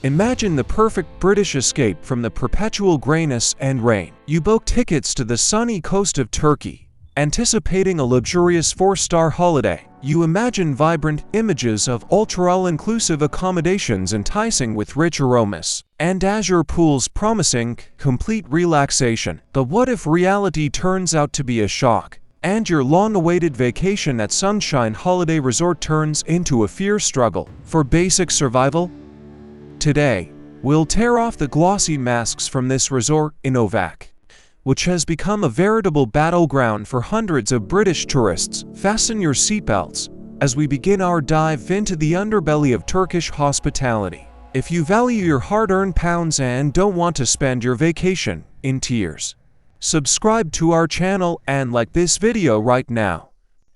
Imagine the perfect British escape from the perpetual grayness and rain. You book tickets to the sunny coast of Turkey, anticipating a luxurious 4-star holiday. You imagine vibrant images of ultra-all-inclusive accommodations enticing with rich aromas, and azure pools promising complete relaxation. But what if reality turns out to be a shock, and your long-awaited vacation at Sunshine Holiday Resort turns into a fierce struggle for basic survival? Today, we'll tear off the glossy masks from this resort in Ovak, which has become a veritable battleground for hundreds of British tourists. Fasten your seatbelts as we begin our dive into the underbelly of Turkish hospitality. If you value your hard-earned pounds and don't want to spend your vacation in tears, subscribe to our channel and like this video right now,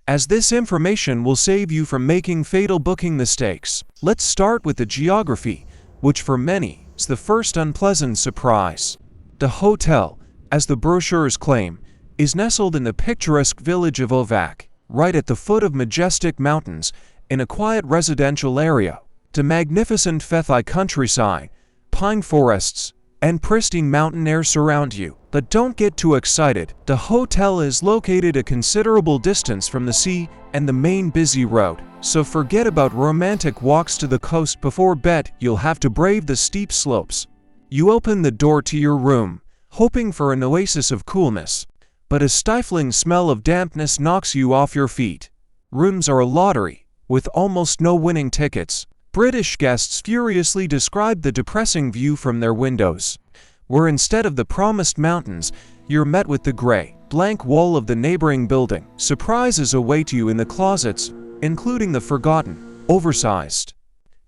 as this information will save you from making fatal booking mistakes. Let's start with the geography, which for many is the first unpleasant surprise. The hotel, as the brochures claim, is nestled in the picturesque village of Ovak, right at the foot of majestic mountains in a quiet residential area. The magnificent Fethiye countryside, pine forests, and pristine mountain air surround you. But don't get too excited. The hotel is located a considerable distance from the sea and the main busy road, so forget about romantic walks to the coast before bed. You'll have to brave the steep slopes. You open the door to your room, hoping for an oasis of coolness, but a stifling smell of dampness knocks you off your feet. Rooms are a lottery, with almost no winning tickets. British guests furiously describe the depressing view from their windows, where instead of the promised mountains, you're met with the gray, blank wall of the neighboring building. Surprises await you in the closets, including the forgotten, oversized,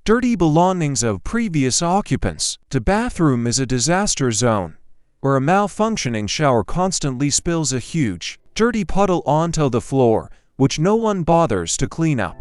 dirty belongings of previous occupants. The bathroom is a disaster zone, where a malfunctioning shower constantly spills a huge, dirty puddle onto the floor, which no one bothers to clean up.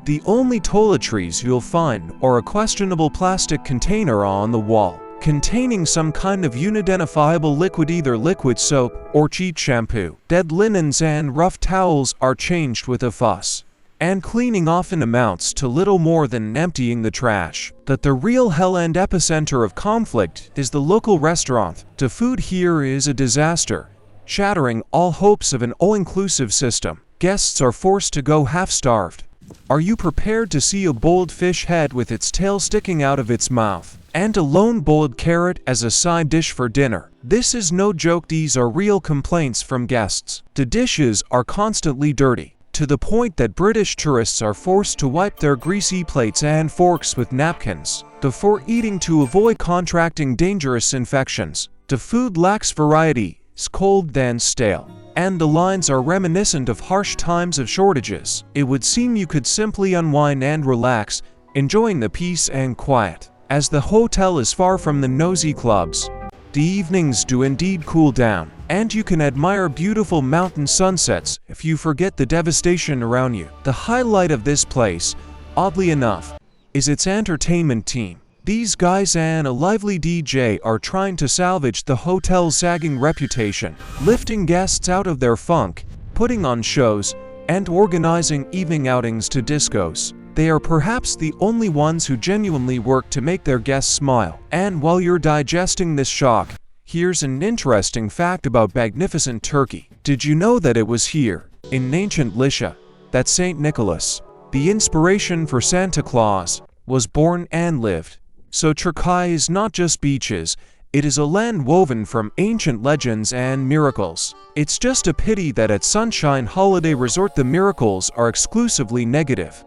The only toiletries you'll find are a questionable plastic container on the wall, containing some kind of unidentifiable liquid, either liquid soap or cheap shampoo. Dead linens and rough towels are changed with a fuss, and cleaning often amounts to little more than emptying the trash. But the real hell and epicenter of conflict is the local restaurant. The food here is a disaster, shattering all hopes of an all-inclusive system. Guests are forced to go half-starved. Are you prepared to see a boiled fish head with its tail sticking out of its mouth, and a lone boiled carrot as a side dish for dinner? This is no joke. These are real complaints from guests. The dishes are constantly dirty, to the point that British tourists are forced to wipe their greasy plates and forks with napkins before eating to avoid contracting dangerous infections. The food lacks variety, is cold than stale, and the lines are reminiscent of harsh times of shortages. It would seem you could simply unwind and relax, enjoying the peace and quiet. As the hotel is far from the nosy clubs, the evenings do indeed cool down, and you can admire beautiful mountain sunsets if you forget the devastation around you. The highlight of this place, oddly enough, is its entertainment team. These guys and a lively DJ are trying to salvage the hotel's sagging reputation, lifting guests out of their funk, putting on shows, and organizing evening outings to discos. They are perhaps the only ones who genuinely work to make their guests smile. And while you're digesting this shock, here's an interesting fact about magnificent Turkey. Did you know that it was here, in ancient Lycia, that St. Nicholas, the inspiration for Santa Claus, was born and lived? So Turkey is not just beaches, it is a land woven from ancient legends and miracles. It's just a pity that at Sunshine Holiday Resort the miracles are exclusively negative.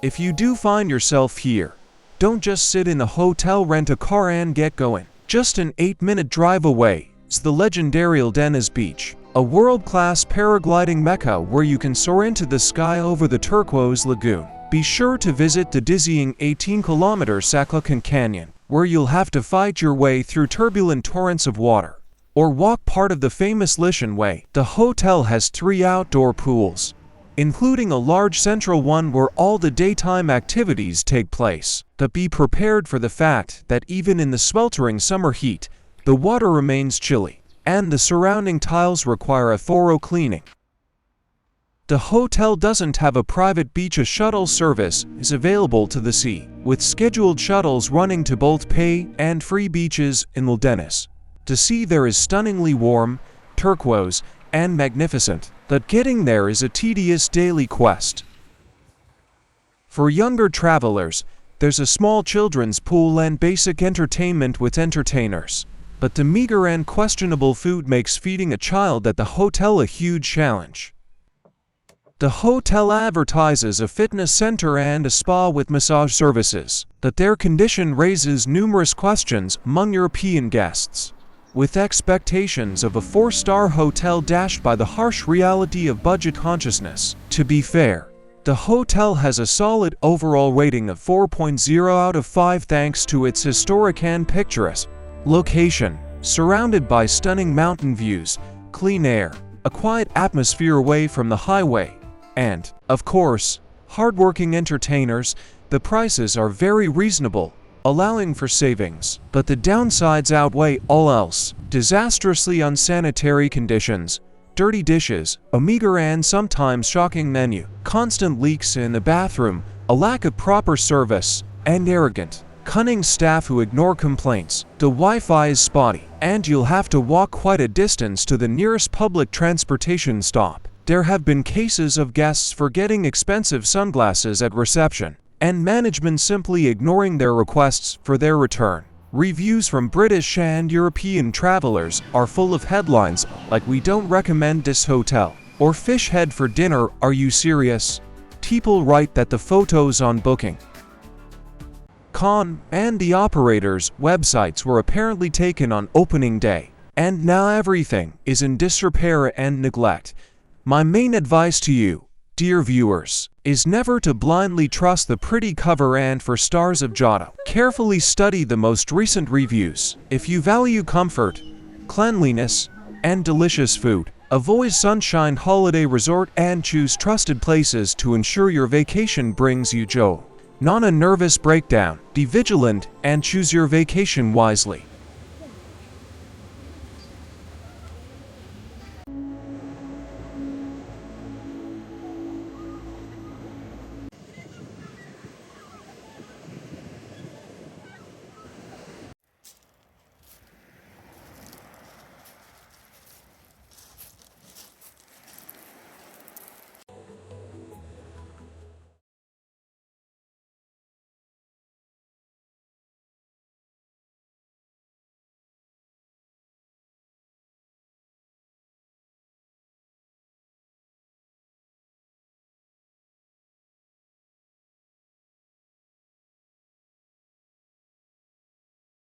If you do find yourself here, don't just sit in the hotel, rent a car and get going. Just an 8-minute drive away is the legendary Eldeniz Beach, a world-class paragliding mecca where you can soar into the sky over the turquoise lagoon. Be sure to visit the dizzying 18-kilometer Saklıkent Canyon, where you'll have to fight your way through turbulent torrents of water, or walk part of the famous Lycian Way. The hotel has 3 outdoor pools, including a large central one where all the daytime activities take place. But be prepared for the fact that even in the sweltering summer heat, the water remains chilly, and the surrounding tiles require a thorough cleaning. The hotel doesn't have a private beach. A shuttle service is available to the sea, with scheduled shuttles running to both pay and free beaches in Ldenis. The sea there is stunningly warm, turquoise, and magnificent, but getting there is a tedious daily quest. For younger travelers, there's a small children's pool and basic entertainment with entertainers. But the meager and questionable food makes feeding a child at the hotel a huge challenge. The hotel advertises a fitness center and a spa with massage services, but their condition raises numerous questions among European guests. With expectations of a 4-star hotel dashed by the harsh reality of budget consciousness. To be fair, the hotel has a solid overall rating of 4.0 out of 5 thanks to its historic and picturesque location, surrounded by stunning mountain views, clean air, a quiet atmosphere away from the highway, and, of course, hardworking entertainers. The prices are very reasonable, allowing for savings, but the downsides outweigh all else. Disastrously unsanitary conditions, dirty dishes, a meager and sometimes shocking menu, constant leaks in the bathroom, a lack of proper service, and arrogant, cunning staff who ignore complaints. The Wi-Fi is spotty, and you'll have to walk quite a distance to the nearest public transportation stop. There have been cases of guests forgetting expensive sunglasses at reception, and management simply ignoring their requests for their return. Reviews from British and European travelers are full of headlines like "We don't recommend this hotel" or "Fish head for dinner, are you serious?" People write that the photos on Booking.com and the operators' websites were apparently taken on opening day, and now everything is in disrepair and neglect. My main advice to you, dear viewers, is never to blindly trust the pretty cover and 4 stars of Giotto. Carefully study the most recent reviews. If you value comfort, cleanliness, and delicious food, avoid Sunshine Holiday Resort and choose trusted places to ensure your vacation brings you joy, not a nervous breakdown. Be vigilant and choose your vacation wisely.